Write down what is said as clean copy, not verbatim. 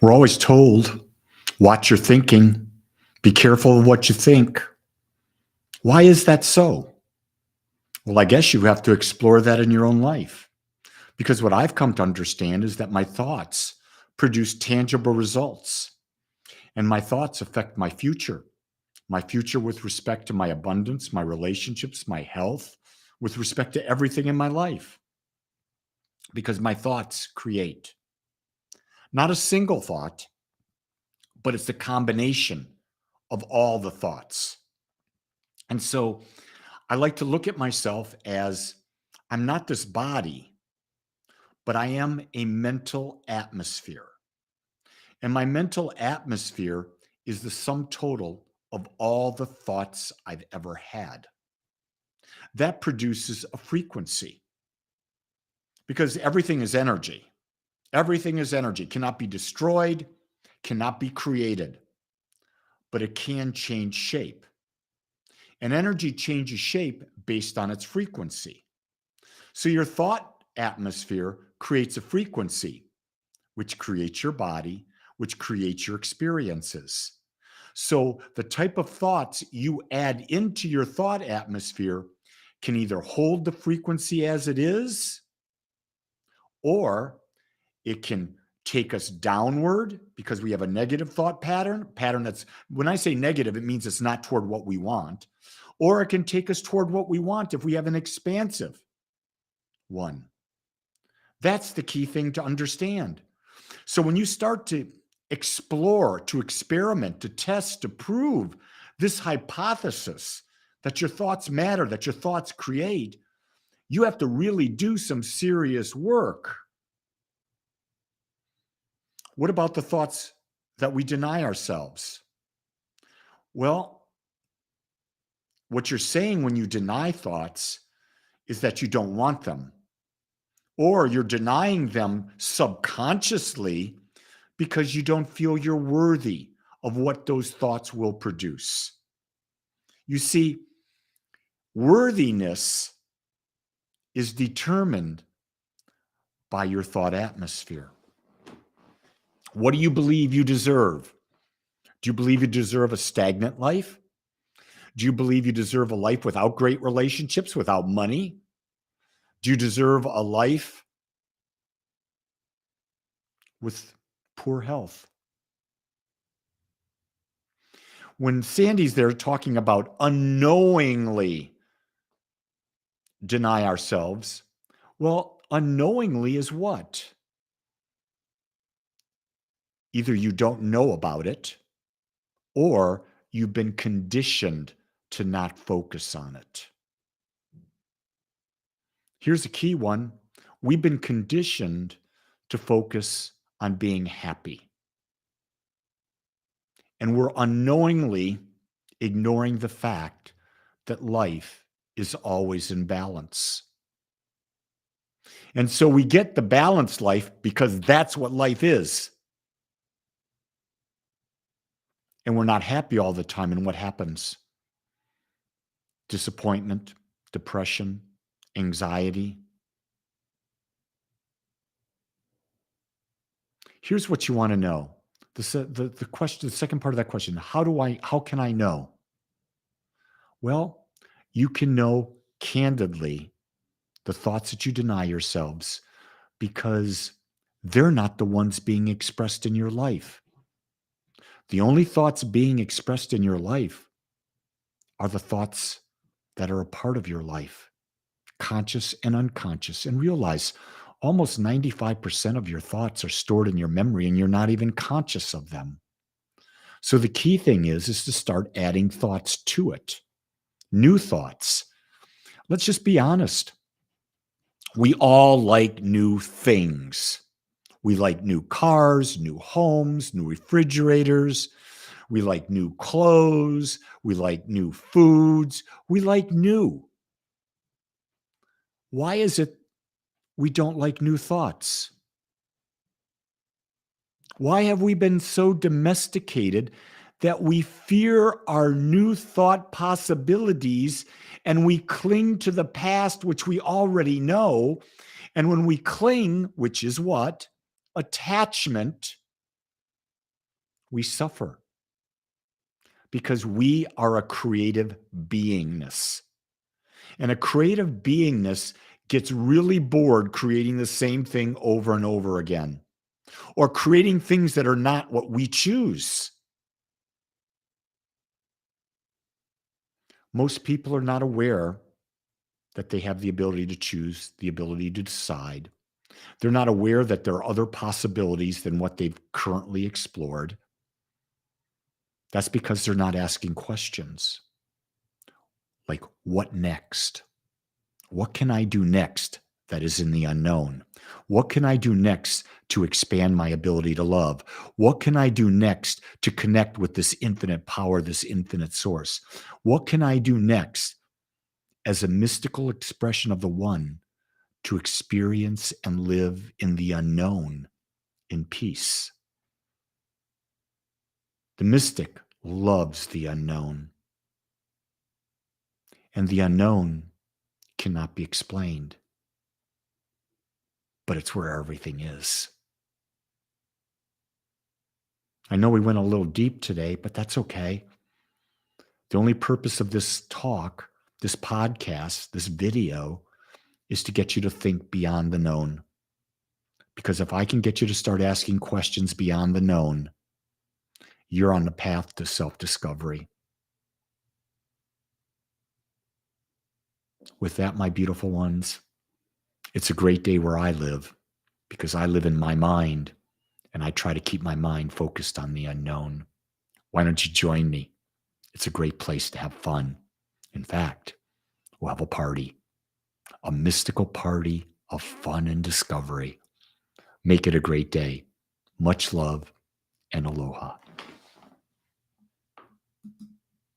We're always told, watch your thinking, be careful of what you think. Why is that so? Well, I guess you have to explore that in your own life. Because what I've come to understand is that my thoughts produce tangible results, and my thoughts affect my future with respect to my abundance, my relationships, my health, with respect to everything in my life. Because my thoughts create not a single thought, but it's the combination of all the thoughts. And so I like to look at myself as I'm not this body, but I am a mental atmosphere. And my mental atmosphere is the sum total of all the thoughts I've ever had. That produces a frequency because everything is energy. Everything is energy, cannot be destroyed, cannot be created, but it can change shape. And energy changes shape based on its frequency. So your thought atmosphere creates a frequency, which creates your body, which creates your experiences. So the type of thoughts you add into your thought atmosphere can either hold the frequency as it is, or it can take us downward because we have a negative thought pattern that's, when I say negative, it means it's not toward what we want, or it can take us toward what we want if we have an expansive one. That's the key thing to understand. So when you start to explore, to experiment, to test, to prove this hypothesis that your thoughts matter, that your thoughts create, you have to really do some serious work. What about the thoughts that we deny ourselves? Well, what you're saying when you deny thoughts is that you don't want them, or you're denying them subconsciously because you don't feel you're worthy of what those thoughts will produce. You see, worthiness is determined by your thought atmosphere. What do you believe you deserve? Do you believe you deserve a stagnant life? Do you believe you deserve a life without great relationships, without money? Do you deserve a life with poor health? When Sandy's there talking about unknowingly deny ourselves, well, unknowingly is what? Either you don't know about it, or you've been conditioned to not focus on it. Here's a key one. We've been conditioned to focus on being happy. And we're unknowingly ignoring the fact that life is always in balance. And so we get the balanced life because that's what life is. And we're not happy all the time. And what happens? Disappointment, depression, anxiety. Here's what you want to know. The question, the second part of that question, how can I know? Well, you can know candidly the thoughts that you deny yourselves because they're not the ones being expressed in your life. The only thoughts being expressed in your life are the thoughts that are a part of your life, conscious and unconscious. And realize almost 95% of your thoughts are stored in your memory and you're not even conscious of them. So the key thing is to start adding thoughts to it, new thoughts. Let's just be honest. We all like new things. We like new cars, new homes, new refrigerators. We like new clothes. We like new foods. We like new. Why is it we don't like new thoughts? Why have we been so domesticated that we fear our new thought possibilities and we cling to the past, which we already know? And when we cling, which is what? Attachment. We suffer because we are a creative beingness. And a creative beingness gets really bored creating the same thing over and over again, or creating things that are not what we choose. Most people are not aware that they have the ability to choose, the ability to decide. They're not aware that there are other possibilities than what they've currently explored. That's because they're not asking questions like, what next? What can I do next that is in the unknown? What can I do next to expand my ability to love? What can I do next to connect with this infinite power, this infinite source? What can I do next as a mystical expression of the one to experience and live in the unknown in peace? The mystic loves the unknown, and the unknown cannot be explained, but it's where everything is. I know we went a little deep today, but that's okay. The only purpose of this talk, this podcast, this video is to get you to think beyond the known. Because if I can get you to start asking questions beyond the known, you're on the path to self-discovery. With that, my beautiful ones, it's a great day where I live because I live in my mind and I try to keep my mind focused on the unknown. Why don't you join me? It's a great place to have fun. In fact, we'll have a party, a mystical party of fun and discovery. Make it a great day. Much love and aloha.